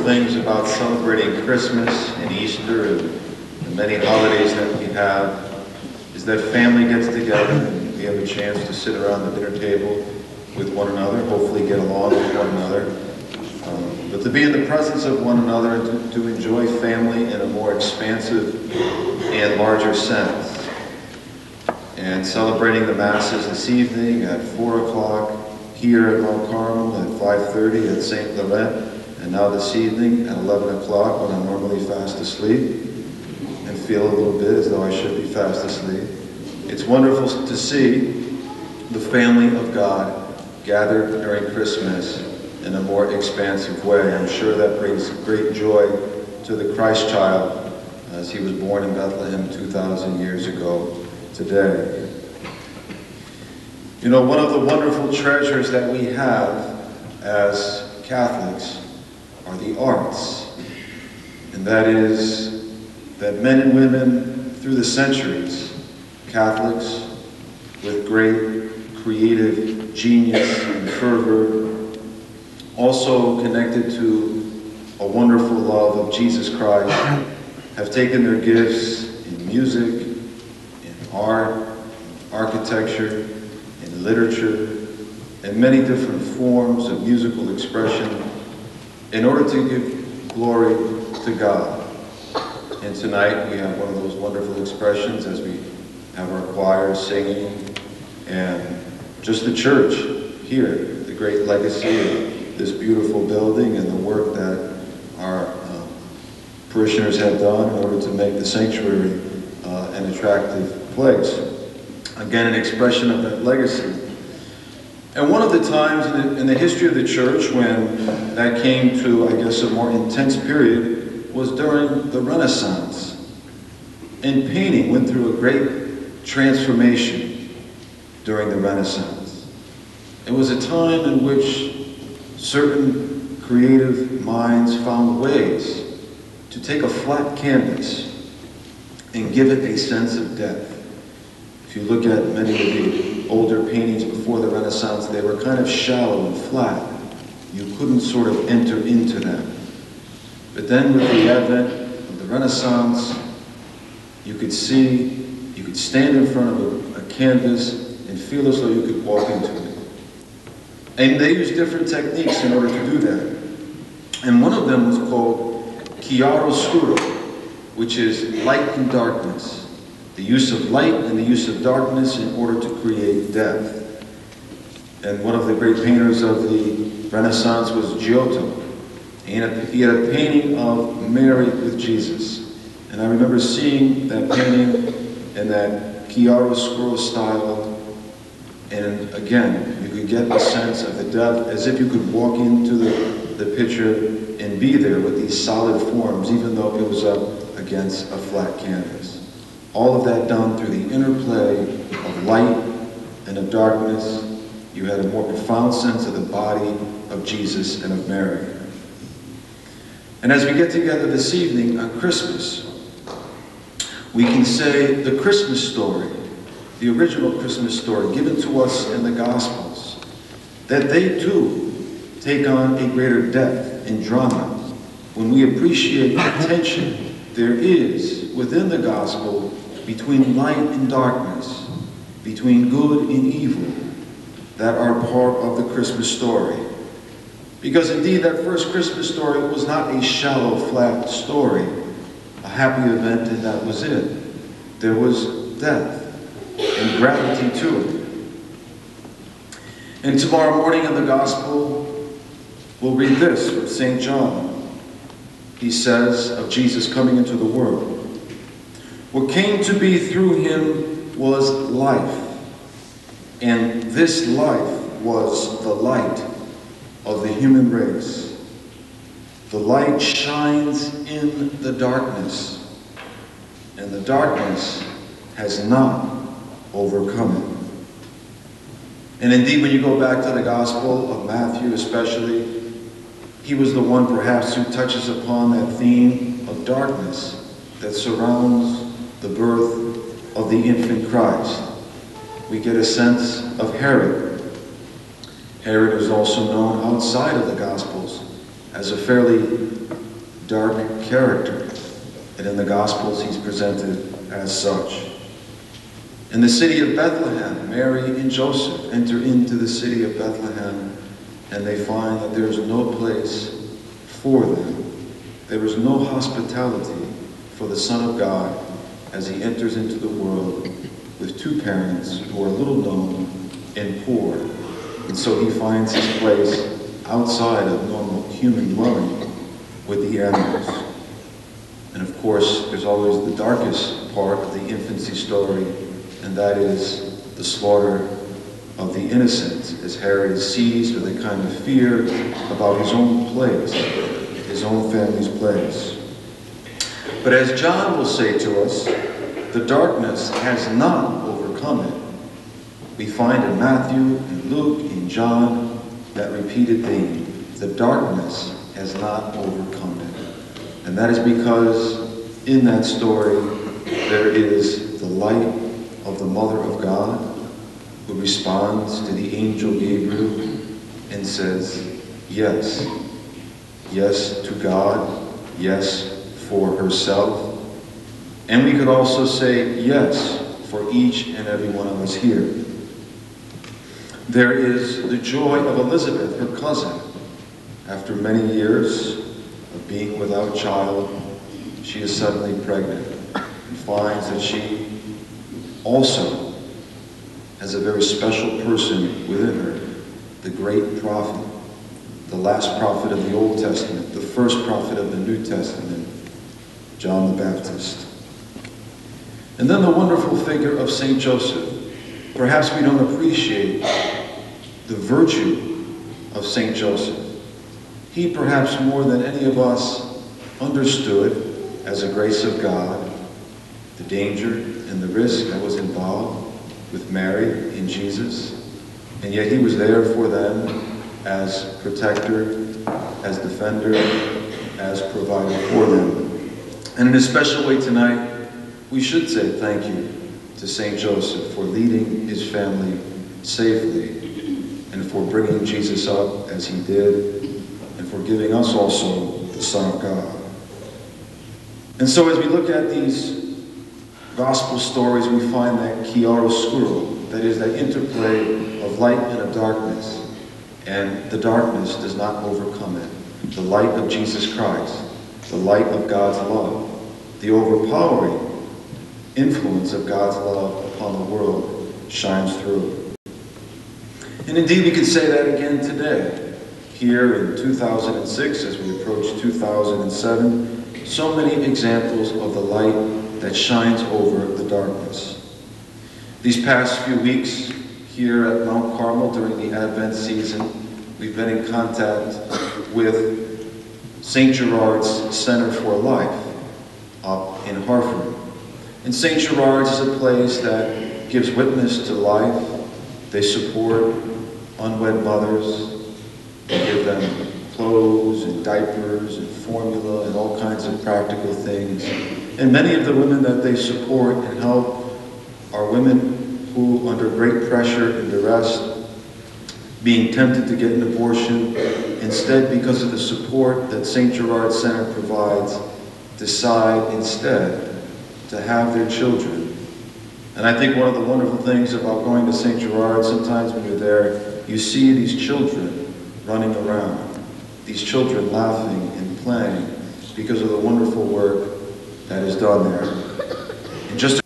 things about celebrating Christmas and Easter and the many holidays that we have is that family gets together and we have a chance to sit around the dinner table with one another, hopefully get along with one another, but to be in the presence of one another and to enjoy family in a more expansive and larger sense. And celebrating the Masses this evening at 4 o'clock here at Mount Carmel, at 5:30 at St. Laurent, and now this evening at 11 o'clock when I'm normally fast asleep and feel a little bit as though I should be fast asleep. It's wonderful to see the family of God gathered during Christmas in a more expansive way. I'm sure that brings great joy to the Christ child as he was born in Bethlehem 2,000 years ago today. You know, one of the wonderful treasures that we have as Catholics are the arts. And that is that men and women through the centuries, Catholics with great creative genius and fervor, also connected to a wonderful love of Jesus Christ, have taken their gifts in music, in art, in architecture, in literature, and many different forms of musical expression in order to give glory to God. And tonight we have one of those wonderful expressions as we have our choir singing and just the church here, the great legacy of this beautiful building and the work that our parishioners have done in order to make the sanctuary an attractive place. Again, an expression of that legacy. And one of the times in the history of the church when that came to, I guess, a more intense period was during the Renaissance. And painting went through a great transformation during the Renaissance. It was a time in which certain creative minds found ways to take a flat canvas and give it a sense of depth. If you look at many of the older paintings before the Renaissance, they were kind of shallow and flat. You couldn't sort of enter into them. But then with the advent of the Renaissance, you could stand in front of a canvas and feel as though you could walk into it. And they used different techniques in order to do that. And one of them was called chiaroscuro, which is light and darkness. The use of light and the use of darkness in order to create depth. And one of the great painters of the Renaissance was Giotto. He had a painting of Mary with Jesus. And I remember seeing that painting in that chiaroscuro style. And again, you could get a sense of the depth as if you could walk into the picture and be there with these solid forms, even though it was up against a flat canvas. All of that done through the interplay of light and of darkness. You had a more profound sense of the body of Jesus and of Mary. And as we get together this evening on Christmas, we can say the Christmas story, the original Christmas story given to us in the Gospels, that they too take on a greater depth in drama when we appreciate the tension there is within the Gospel between light and darkness, between good and evil, that are part of the Christmas story. Because indeed that first Christmas story was not a shallow, flat story, a happy event and that was it. There was depth and gravity to it. And tomorrow morning in the Gospel, we'll read this from St. John. He says of Jesus coming into the world, "What came to be through him was life, and this life was the light of the human race. The light shines in the darkness, and the darkness has not overcome it." And indeed, when you go back to the Gospel of Matthew especially, he was the one perhaps who touches upon that theme of darkness that surrounds the birth of the infant Christ. We get a sense of Herod. Herod is also known outside of the Gospels as a fairly dark character, and in the Gospels he's presented as such. In the city of Bethlehem, Mary and Joseph enter into the city of Bethlehem, and they find that there is no place for them. There is no hospitality for the Son of God as he enters into the world with two parents who are little known and poor. And so he finds his place outside of normal human dwelling with the animals. And of course, there's always the darkest part of the infancy story, and that is the slaughter of the innocent, as Herod is seized with a kind of fear about his own place, his own family's place. But as John will say to us, the darkness has not overcome it. We find in Matthew, in Luke, in John, that repeated theme. The darkness has not overcome it. And that is because in that story, there is the light of the Mother of God, who responds to the angel Gabriel and says, yes. Yes to God, yes for herself. And we could also say yes for each and every one of us here. There is the joy of Elizabeth, her cousin. After many years of being without child, she is suddenly pregnant and finds that she also has a very special person within her, the great prophet, the last prophet of the Old Testament, the first prophet of the New Testament, John the Baptist. And then the wonderful figure of St. Joseph. Perhaps we don't appreciate the virtue of St. Joseph. He, perhaps more than any of us, understood as a grace of God the danger and the risk that was involved with Mary and Jesus, and yet he was there for them as protector, as defender, as provider for them. And in a special way tonight, we should say thank you to St. Joseph for leading his family safely and for bringing Jesus up as he did and for giving us also the Son of God. And so as we look at these gospel stories, we find that chiaroscuro, that is, that interplay of light and of darkness. And the darkness does not overcome it. The light of Jesus Christ, the light of God's love, the overpowering influence of God's love upon the world shines through. And indeed, we can say that again today. Here in 2006, as we approach 2007, so many examples of the light that shines over the darkness. These past few weeks here at Mount Carmel during the Advent season, we've been in contact with St. Gerard's Center for Life up in Hartford. And St. Gerard's is a place that gives witness to life. They support unwed mothers. They give them clothes and diapers and formula and all kinds of practical things. And many of the women that they support and help are women who, under great pressure and duress, being tempted to get an abortion, instead, because of the support that St. Gerard's Center provides, decide instead to have their children. And I think one of the wonderful things about going to St. Gerard, sometimes when you're there, you see these children running around, these children laughing and playing because of the wonderful work that is done there. And just